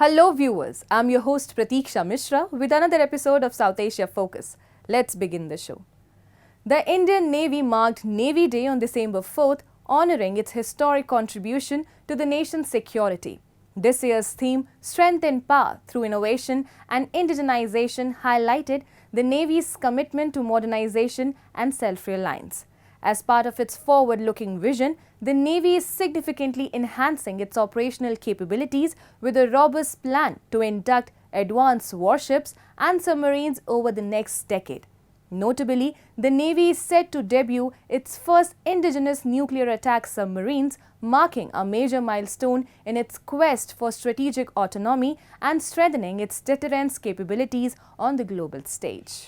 Hello viewers, I'm your host Pratiksha Mishra with another episode of South Asia Focus. Let's begin the show. The Indian Navy marked Navy Day on December 4th, honouring its historic contribution to the nation's security. This year's theme, Strength and Power through Innovation and Indigenization, highlighted the Navy's commitment to modernization and self-reliance. As part of its forward-looking vision, the Navy is significantly enhancing its operational capabilities with a robust plan to induct advanced warships and submarines over the next decade. Notably, the Navy is set to debut its first indigenous nuclear attack submarines, marking a major milestone in its quest for strategic autonomy and strengthening its deterrence capabilities on the global stage.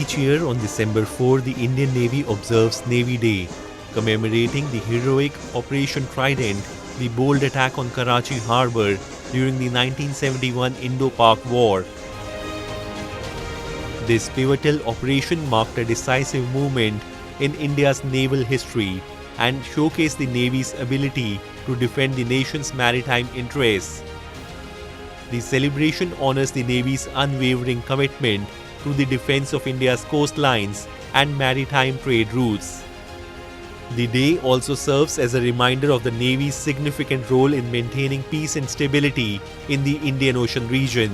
Each year on December 4, the Indian Navy observes Navy Day, commemorating the heroic Operation Trident, the bold attack on Karachi harbour during the 1971 Indo-Pak War. This pivotal operation marked a decisive moment in India's naval history and showcased the Navy's ability to defend the nation's maritime interests. The celebration honours the Navy's unwavering commitment to the defence of India's coastlines and maritime trade routes. The day also serves as a reminder of the Navy's significant role in maintaining peace and stability in the Indian Ocean region.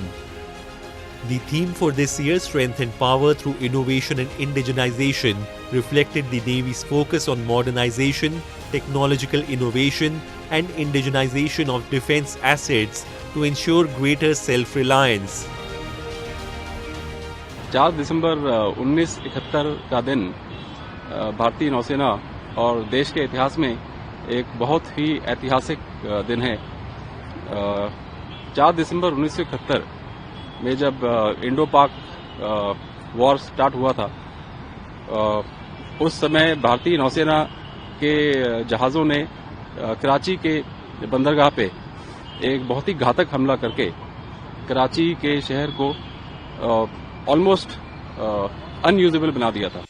The theme for this year, Strength and Power through Innovation and Indigenization, reflected the Navy's focus on modernization, technological innovation, and indigenization of defence assets to ensure greater self-reliance. 4 दिसंबर 1971 का दिन भारतीय नौसेना और देश के इतिहास में एक बहुत ही ऐतिहासिक दिन है। 4 दिसंबर 1971 में जब इंडो पाक वॉर स्टार्ट हुआ था, उस समय भारतीय नौसेना के जहाज़ों ने कराची के बंदरगाह पे एक बहुत ही घातक हमला करके कराची के शहर को almost unusable बना दिया था।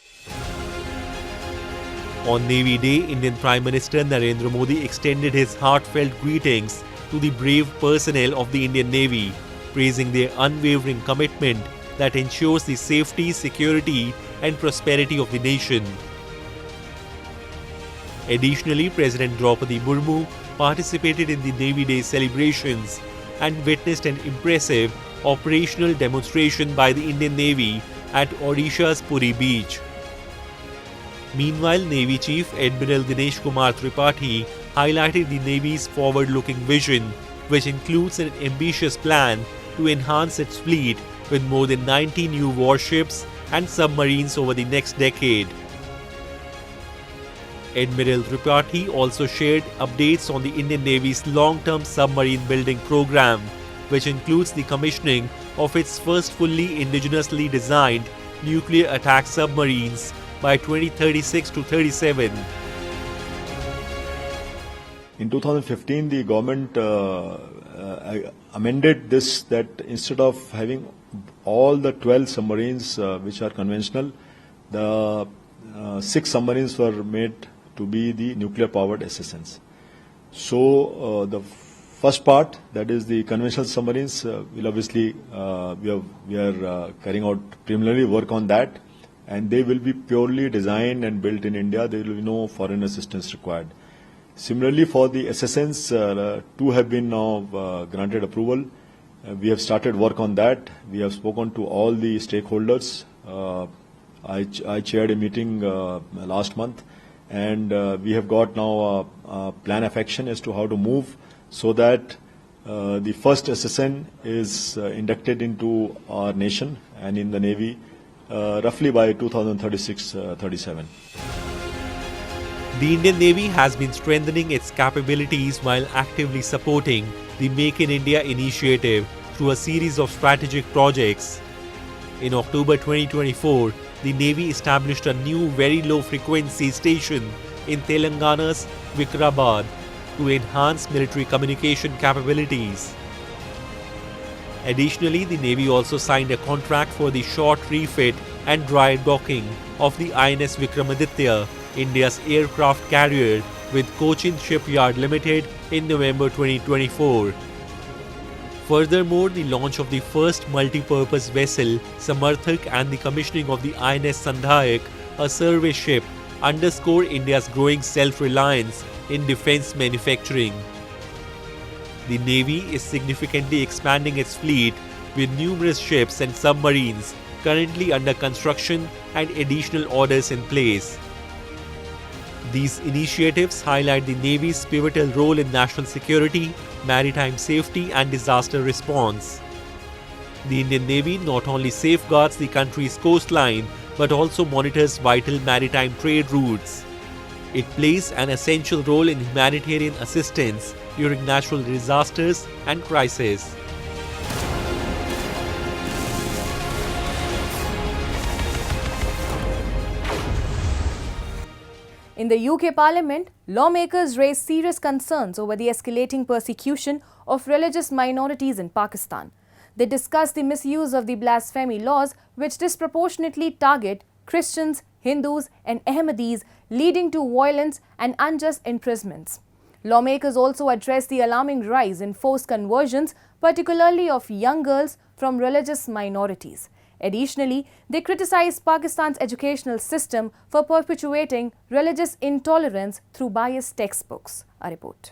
On Navy Day, Indian Prime Minister Narendra Modi extended his heartfelt greetings to the brave personnel of the Indian Navy, praising their unwavering commitment that ensures the safety, security, and prosperity of the nation. Additionally, President Draupadi Murmu participated in the Navy Day celebrations and witnessed an impressive operational demonstration by the Indian Navy at Odisha's Puri beach. Meanwhile, Navy Chief Admiral Dinesh Kumar Tripathi highlighted the Navy's forward-looking vision, which includes an ambitious plan to enhance its fleet with more than 90 new warships and submarines over the next decade. Admiral Tripathi also shared updates on the Indian Navy's long-term submarine building program, which includes the commissioning of its first fully indigenously designed nuclear attack submarines by 2036 to 37. In 2015, the government amended this, that instead of having all the 12 submarines which are conventional, the 6 submarines were made to be the nuclear-powered SSNs. So the first part, that is the conventional submarines, will obviously we are carrying out preliminary work on that, and they will be purely designed and built in India. There will be no foreign assistance required. Similarly, for the SSNs, 2 have been now granted approval. We have started work on that. We have spoken to all the stakeholders. I chaired a meeting last month, and we have got now a plan of action as to how to move so that the first SSN is inducted into our nation and in the Navy roughly by 2036-37. The Indian Navy has been strengthening its capabilities while actively supporting the Make in India initiative through a series of strategic projects. In October 2024, the Navy established a new very low frequency station in Telangana's Vikrabad to enhance military communication capabilities. Additionally, the Navy also signed a contract for the short refit and dry docking of the INS Vikramaditya, India's aircraft carrier, with Cochin Shipyard Limited in November 2024. Furthermore, the launch of the first multi-purpose vessel, Samarthak, and the commissioning of the INS Sandhayak, a survey ship, underscore India's growing self-reliance in defense manufacturing. The Navy is significantly expanding its fleet with numerous ships and submarines currently under construction and additional orders in place. These initiatives highlight the Navy's pivotal role in national security, maritime safety, and disaster response. The Indian Navy not only safeguards the country's coastline but also monitors vital maritime trade routes. It plays an essential role in humanitarian assistance during natural disasters and crises. In the UK Parliament, lawmakers raised serious concerns over the escalating persecution of religious minorities in Pakistan. They discussed the misuse of the blasphemy laws, which disproportionately target Christians, Hindus, and Ahmadis, leading to violence and unjust imprisonments. Lawmakers also addressed the alarming rise in forced conversions, particularly of young girls from religious minorities. Additionally, they criticized Pakistan's educational system for perpetuating religious intolerance through biased textbooks. A report.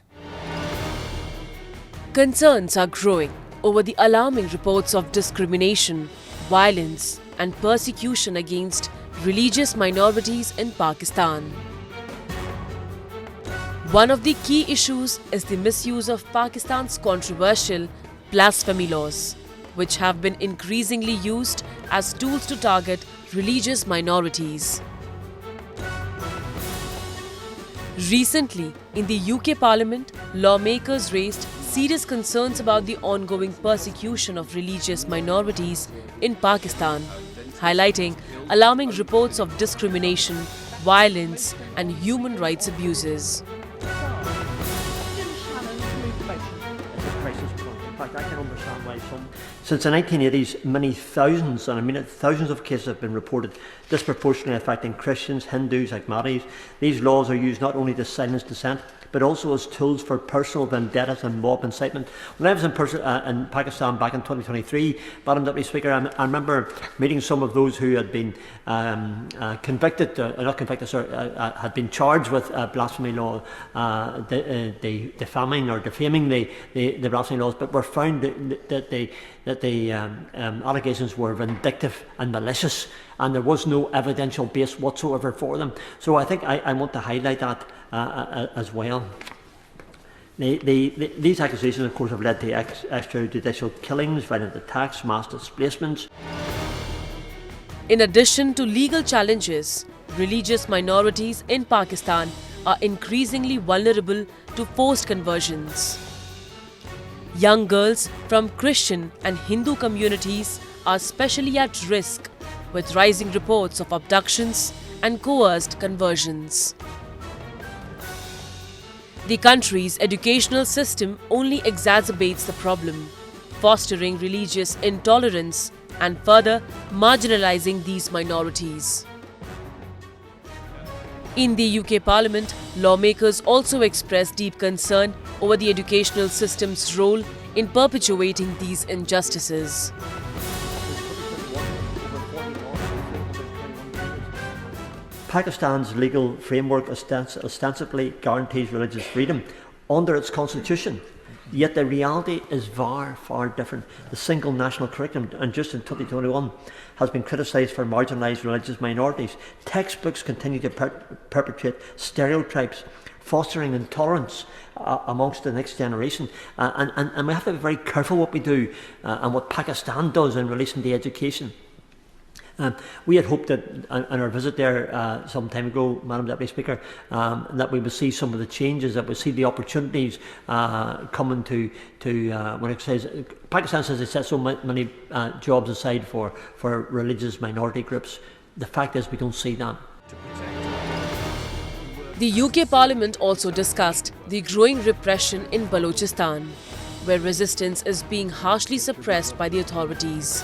Concerns are growing over the alarming reports of discrimination, violence, and persecution against religious minorities in Pakistan. One of the key issues is the misuse of Pakistan's controversial blasphemy laws, which have been increasingly used as tools to target religious minorities. Recently, in the UK Parliament, lawmakers raised serious concerns about the ongoing persecution of religious minorities in Pakistan, highlighting alarming reports of discrimination, violence, and human rights abuses. Since the 1980s, many thousands, and I mean thousands of cases have been reported disproportionately affecting Christians, Hindus, Ahmadis. These laws are used not only to silence dissent, but also as tools for personal vendettas and mob incitement. When I was in Pakistan back in 2023, Madam Deputy Speaker, I remember meeting some of those who had been had been charged with blasphemy law, defaming or defaming the blasphemy laws, but were found that the allegations were vindictive and malicious, and there was no evidential base whatsoever for them. So I think I want to highlight that as well. These accusations, of course, have led to extrajudicial killings, violent attacks, mass displacements. In addition to legal challenges, religious minorities in Pakistan are increasingly vulnerable to forced conversions. Young girls from Christian and Hindu communities are especially at risk, with rising reports of abductions and coerced conversions. The country's educational system only exacerbates the problem, fostering religious intolerance and further marginalizing these minorities. In the UK Parliament, lawmakers also expressed deep concern over the educational system's role in perpetuating these injustices. Pakistan's legal framework ostensibly guarantees religious freedom under its constitution, yet the reality is far, far different. The single national curriculum, and just in 2021, has been criticised for marginalised religious minorities. Textbooks continue to perpetuate stereotypes, fostering intolerance amongst the next generation. And we have to be very careful what we do and what Pakistan does in relation to education. We had hoped that on our visit there some time ago, Madam Deputy Speaker, that we would see some of the changes, that we would see the opportunities coming to when it says, Pakistan says they set so many jobs aside for religious minority groups. The fact is we don't see that. The UK Parliament also discussed the growing repression in Balochistan, where resistance is being harshly suppressed by the authorities.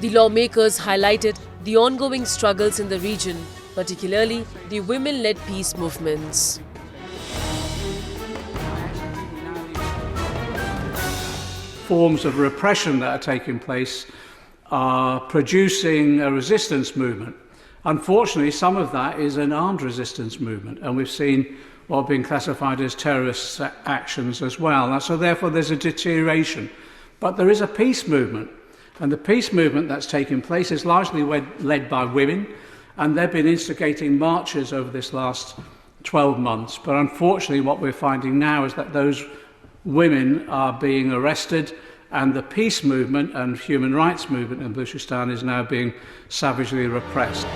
The lawmakers highlighted the ongoing struggles in the region, particularly the women-led peace movements. forms of repression that are taking place are producing a resistance movement. Unfortunately, some of that is an armed resistance movement, and we've seen what have been classified as terrorist actions as well. And so therefore there's a deterioration. But there is a peace movement, and the peace movement that's taking place is largely led by women, and they've been instigating marches over this last 12 months. But unfortunately, what we're finding now is that those women are being arrested, and the peace movement and human rights movement in Balochistan is now being savagely repressed.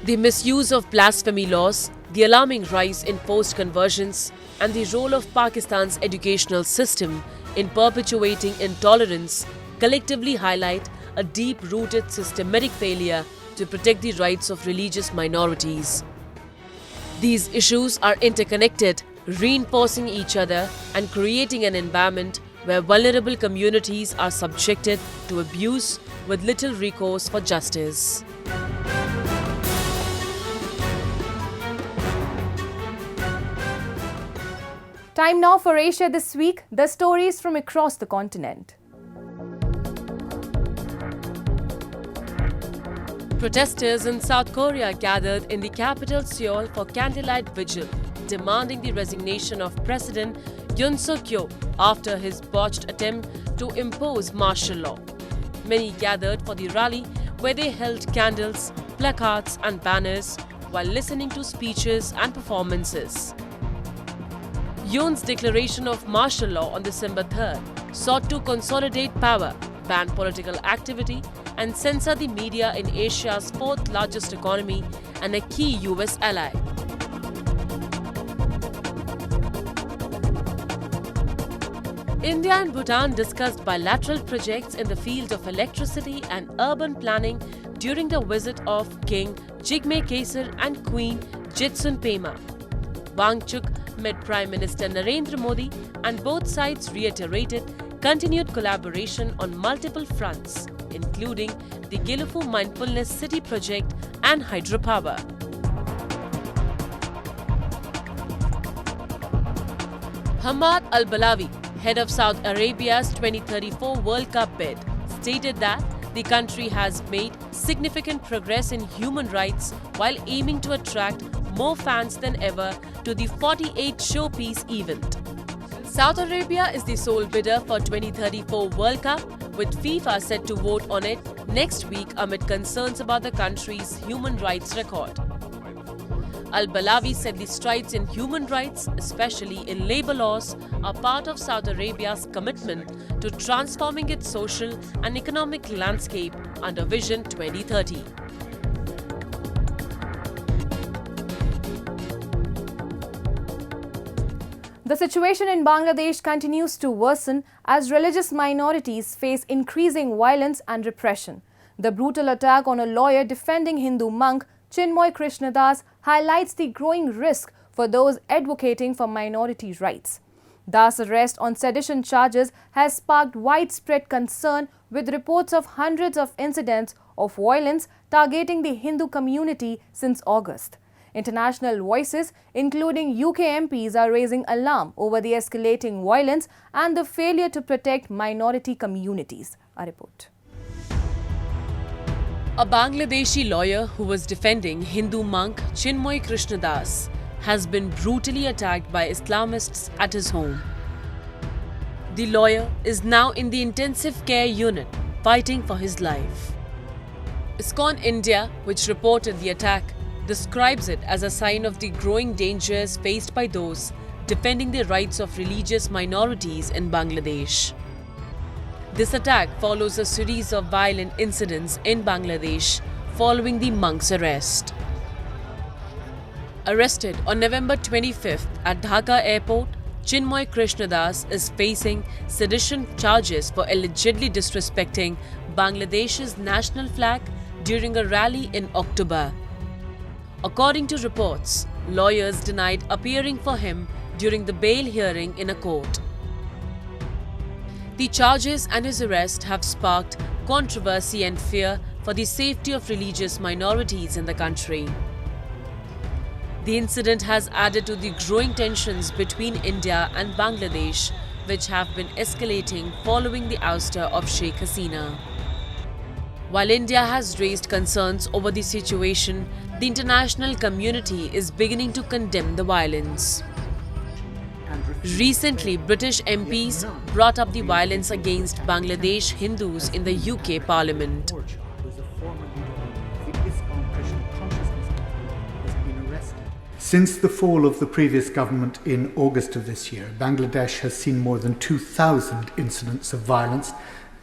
The misuse of blasphemy laws, the alarming rise in forced conversions, and the role of Pakistan's educational system in perpetuating intolerance collectively highlight a deep-rooted systematic failure to protect the rights of religious minorities. These issues are interconnected, reinforcing each other and creating an environment where vulnerable communities are subjected to abuse with little recourse for justice. Time now for Asia This Week, the stories from across the continent. Protesters in South Korea gathered in the capital Seoul for candlelight vigil, demanding the resignation of President Yoon Suk-yeol after his botched attempt to impose martial law. Many gathered for the rally, where they held candles, placards and banners while listening to speeches and performances. Yoon's declaration of martial law on December 3rd sought to consolidate power, ban political activity and censor the media in Asia's fourth largest economy and a key US ally. India and Bhutan discussed bilateral projects in the field of electricity and urban planning during the visit of King Jigme Khesar and Queen Jitsun Pema. Wangchuk met Prime Minister Narendra Modi, and both sides reiterated continued collaboration on multiple fronts, including the Gilufu Mindfulness City project and hydropower. Hamad Al-Balawi, head of Saudi Arabia's 2034 World Cup bid, stated that the country has made significant progress in human rights while aiming to attract more fans than ever to the 48th showpiece event. Saudi Arabia is the sole bidder for 2034 World Cup, with FIFA set to vote on it next week amid concerns about the country's human rights record. Al-Balawi said the strides in human rights, especially in labor laws, are part of Saudi Arabia's commitment to transforming its social and economic landscape under Vision 2030. The situation in Bangladesh continues to worsen as religious minorities face increasing violence and repression. The brutal attack on a lawyer defending Hindu monk Chinmoy Krishnadas highlights the growing risk for those advocating for minority rights. Das' arrest on sedition charges has sparked widespread concern, with reports of hundreds of incidents of violence targeting the Hindu community since August. International voices, including UK MPs, are raising alarm over the escalating violence and the failure to protect minority communities. A report. A Bangladeshi lawyer who was defending Hindu monk Chinmoy Krishnadas has been brutally attacked by Islamists at his home. The lawyer is now in the intensive care unit fighting for his life. ISKCON India, which reported the attack, describes it as a sign of the growing dangers faced by those defending the rights of religious minorities in Bangladesh. This attack follows a series of violent incidents in Bangladesh following the monk's arrest. Arrested on November 25th at Dhaka airport, Chinmoy Krishnadas is facing sedition charges for allegedly disrespecting Bangladesh's national flag during a rally in October. According to reports, lawyers denied appearing for him during the bail hearing in a court. The charges and his arrest have sparked controversy and fear for the safety of religious minorities in the country. The incident has added to the growing tensions between India and Bangladesh, which have been escalating following the ouster of Sheikh Hasina. While India has raised concerns over the situation, the international community is beginning to condemn the violence. Recently, British MPs brought up the violence against Bangladesh Hindus in the UK Parliament. Since the fall of the previous government in August of this year, Bangladesh has seen more than 2,000 incidents of violence,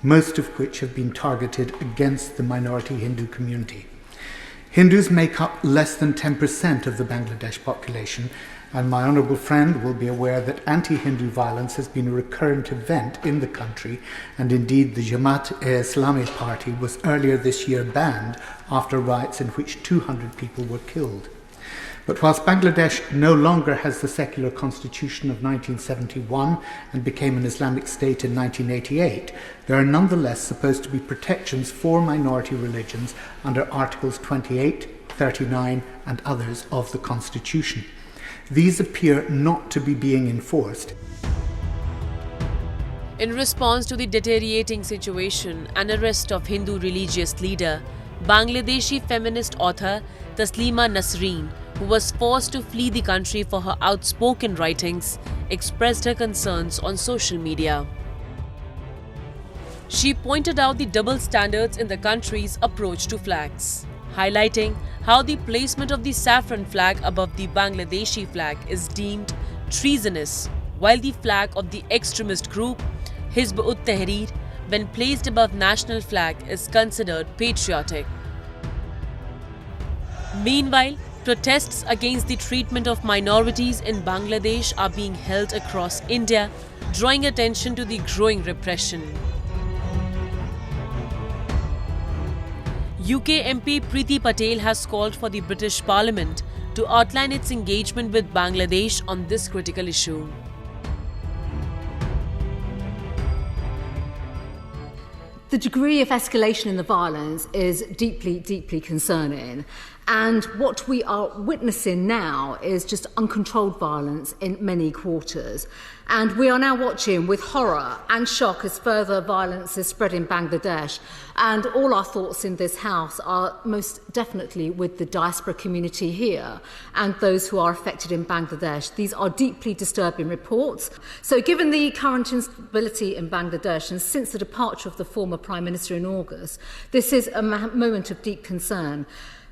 most of which have been targeted against the minority Hindu community. Hindus make up less than 10% of the Bangladesh population, and my honourable friend will be aware that anti-Hindu violence has been a recurrent event in the country, and indeed the Jamaat-e-Islami party was earlier this year banned after riots in which 200 people were killed. But whilst Bangladesh no longer has the secular constitution of 1971 and became an Islamic state in 1988, there are nonetheless supposed to be protections for minority religions under Articles 28, 39 and others of the constitution. These appear not to be being enforced. In response to the deteriorating situation and arrest of Hindu religious leader, Bangladeshi feminist author Taslima Nasreen, who was forced to flee the country for her outspoken writings, expressed her concerns on social media. She pointed out the double standards in the country's approach to flags, highlighting how the placement of the saffron flag above the Bangladeshi flag is deemed treasonous, while the flag of the extremist group Hizb ut-Tahrir, when placed above national flag, is considered patriotic. Meanwhile, protests against the treatment of minorities in Bangladesh are being held across India, drawing attention to the growing repression. UK MP Priti Patel has called for the British Parliament to outline its engagement with Bangladesh on this critical issue. The degree of escalation in the violence is deeply, deeply concerning. And what we are witnessing now is just uncontrolled violence in many quarters. And we are now watching with horror and shock as further violence is spread in Bangladesh. And all our thoughts in this House are most definitely with the diaspora community here and those who are affected in Bangladesh. These are deeply disturbing reports. So given the current instability in Bangladesh and since the departure of the former Prime Minister in August, this is a moment of deep concern.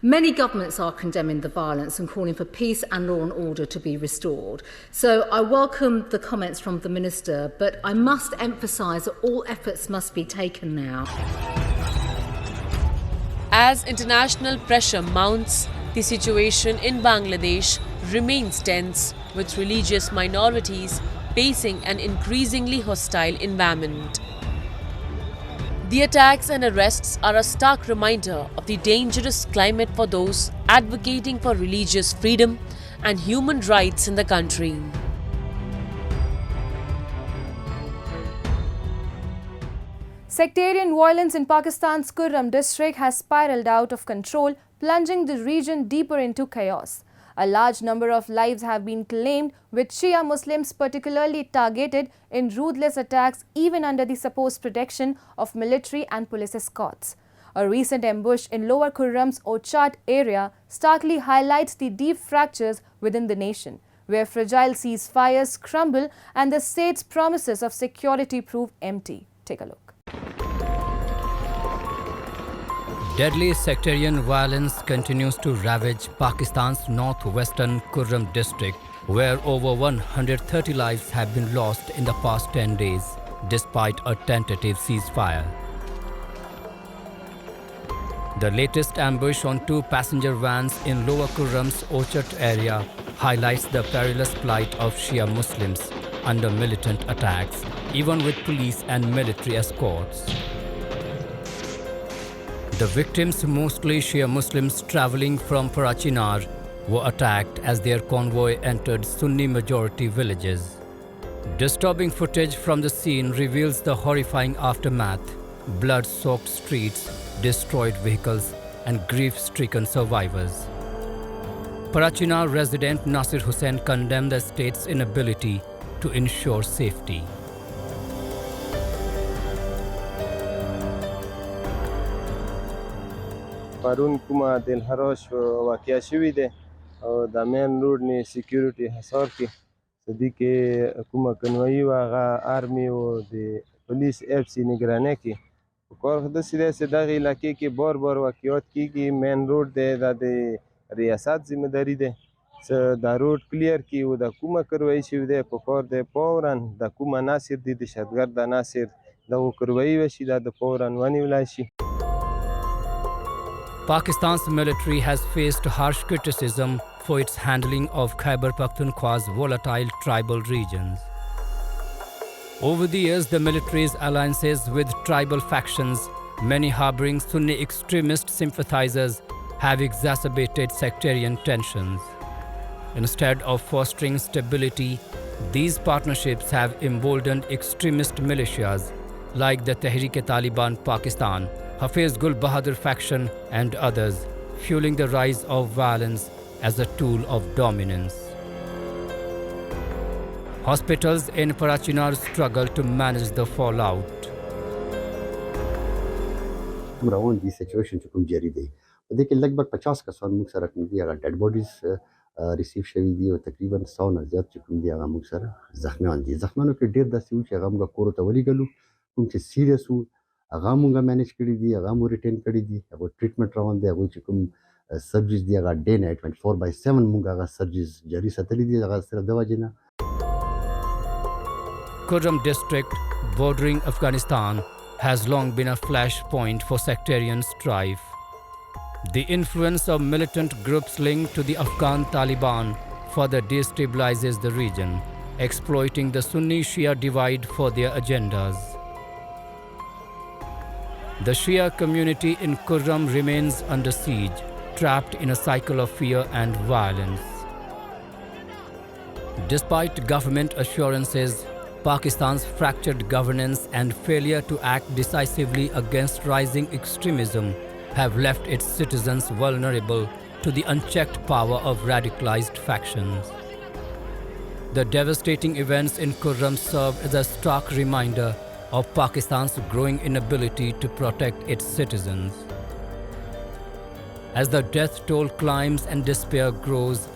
Many governments are condemning the violence and calling for peace and law and order to be restored. So I welcome the comments from the Minister, but I must emphasise that all efforts must be taken now. As international pressure mounts, the situation in Bangladesh remains tense, with religious minorities facing an increasingly hostile environment. The attacks and arrests are a stark reminder of the dangerous climate for those advocating for religious freedom and human rights in the country. Sectarian violence in Pakistan's Kurram district has spiraled out of control, plunging the region deeper into chaos. A large number of lives have been claimed, with Shia Muslims particularly targeted in ruthless attacks even under the supposed protection of military and police escorts. A recent ambush in Lower Kurram's Orchard area starkly highlights the deep fractures within the nation, where fragile ceasefires crumble and the state's promises of security prove empty. Take a look. Deadly sectarian violence continues to ravage Pakistan's northwestern Kurram district, where over 130 lives have been lost in the past 10 days, despite a tentative ceasefire. The latest ambush on 2 passenger vans in Lower Kurram's Orchard area highlights the perilous plight of Shia Muslims under militant attacks, even with police and military escorts. The victims, mostly Shia Muslims traveling from Parachinar, were attacked as their convoy entered Sunni-majority villages. Disturbing footage from the scene reveals the horrifying aftermath: blood-soaked streets, destroyed vehicles, and grief-stricken survivors. Parachinar resident Nasir Hussain condemned the state's inability to ensure safety. پرون کومه د الحراش واقع شوی دی او د مین روډ نه سکیورټي حصار کې صدی کې کومه کنوایی و هغه آرمی او د پولیس اف سی نگرانۍ کې کار داسې دی چې دغه علاقې کې بار بار واقعات کېږي. مین روډ دی دا د ریاست ذمہ داری دی چې دا روډ کلیر کړي او د کومه کروایي شوي دی په کار دی فورا د کومه ناصر دی دهشتګرد د ناصر دغه کروایي وشي دا د فورا ونیولی شي. Pakistan's military has faced harsh criticism for its handling of Khyber Pakhtunkhwa's volatile tribal regions. Over the years, the military's alliances with tribal factions, many harboring Sunni extremist sympathizers, have exacerbated sectarian tensions. Instead of fostering stability, these partnerships have emboldened extremist militias like the Tehreek-e-Taliban Pakistan, Hafiz Gul Bahadur faction and others, fueling the rise of violence as a tool of dominance. Hospitals in Parachinar struggle to manage the fallout. روان دي سچویشن چې کوم جاری دی په دې کې لګبګ 50 کسان موږ سره کوم دي هغه ډیډ باډیز ریسیو شوي دي او تقریبا 100 نه زیات چې کوم دي هغه موږ سره زخمیان دي. زخمیانو کې ډیر داسې و چې هغه موږ کور ته ولېږلو کوم چې سیریس وو هغه موږ مینیج کړي دي هغه مو ریټین کړي دي هغه ټریټمنټ روان دی هغه چې کوم سرجریز دي هغه ډے نایټ 24/7 موږ هغه سرجریز جاری ساتلي دي هغه صرف د وجې نه. Kurram district, bordering Afghanistan, has long been a flashpoint for sectarian strife. The influence of militant groups linked to the Afghan Taliban further destabilizes the region, exploiting the Sunni-Shia divide for their agendas. The Shia community in Kurram remains under siege, trapped in a cycle of fear and violence. Despite government assurances, Pakistan's fractured governance and failure to act decisively against rising extremism have left its citizens vulnerable to the unchecked power of radicalized factions. The devastating events in Kurram serve as a stark reminder of Pakistan's growing inability to protect its citizens. As the death toll climbs and despair grows,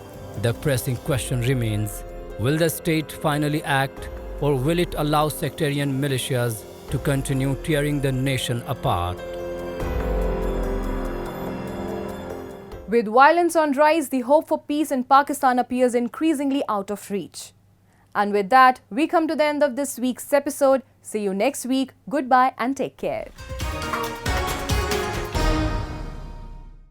the pressing question remains: will the state finally act, or will it allow sectarian militias to continue tearing the nation apart? With violence on rise, the hope for peace in Pakistan appears increasingly out of reach. And with that, we come to the end of this week's episode. See you next week. Goodbye and take care.